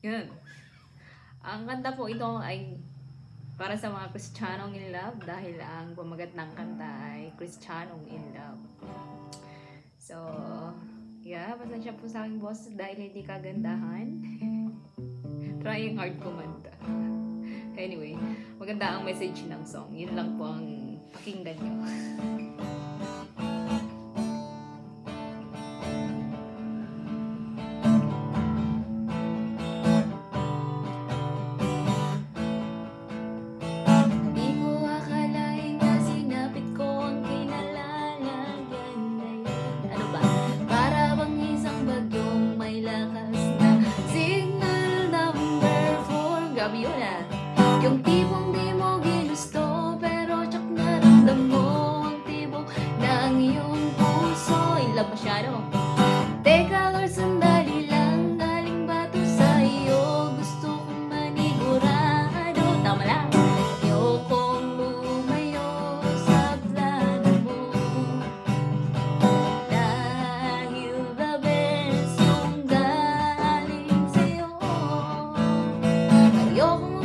Yun. Ang kanta po ito ay para sa mga Kristiyanong in love dahil ang pamagat ng kanta ay Kristiyanong in love. So, yeah, pasensya po sa aking boss dahil hindi kagandahan. Trying hard kumanta. Anyway, maganda ang message ng song. Yun lang po ang pakinggan nyo. Yung tipong di mo ginusto pero tsak naramdam mo ang tibok ng iyong puso. In love masyado. Teka Lord, sandali lang, galing ba to sa'yo? Gusto kong manigurado. Tama lang. Ayokong lumayo sa plano mo dahil the best yung galing sa'yo. Ayokong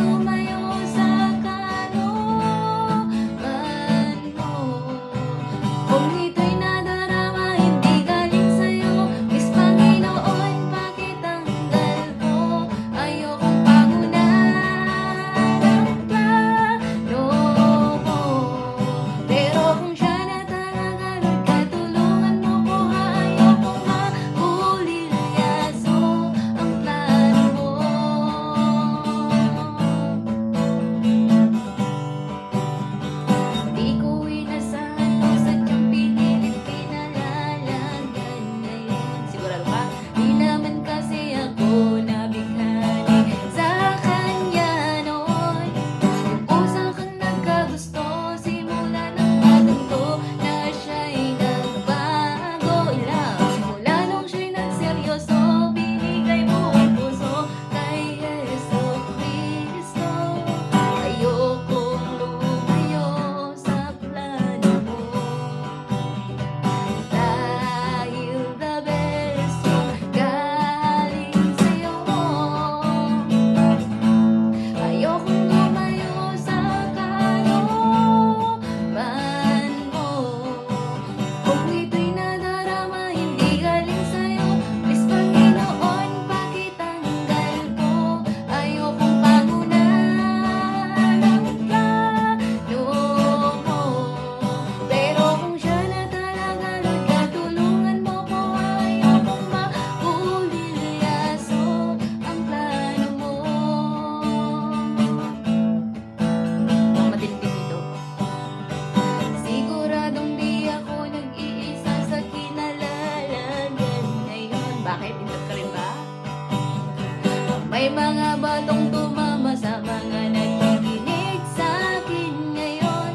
may mga batong tumama sa mga nakikinig sa akin ngayon.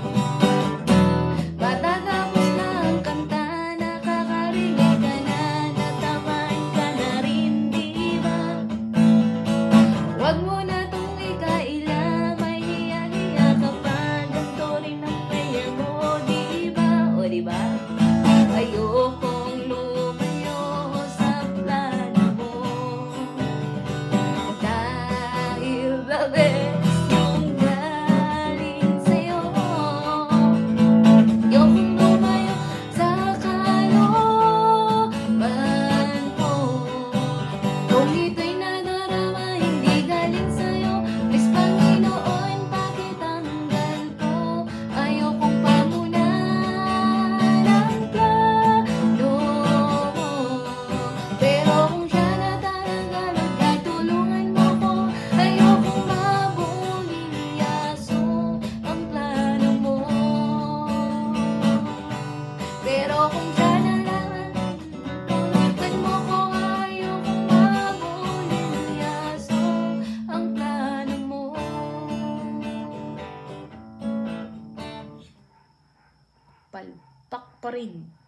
Matatapos na ang kanta, nakakarinig ka na, natamaan ka na rin, di ba? Huwag mo na itong ikaila, may hiya-hiya ka pa, ganito rin ang prayer mo, di ba? O di ba? Ayokong lumayo sa plano mo dahil the best yung galing sa'yo. Ayokong lumayo sa kalooban mo. Kung ito'y nadarama, hindi galing sa'yo, please Panginoon, pakitanggal ko. Ayokong pamunan ang plano mo. Pero kung siya na talaga, tulungan mo ko. Ayokong mabulilyaso ang plano mo. Pero kung siya na lang, tulungan mo ko. Ayokong mabulilyaso ang plano mo. Palpak pa rin.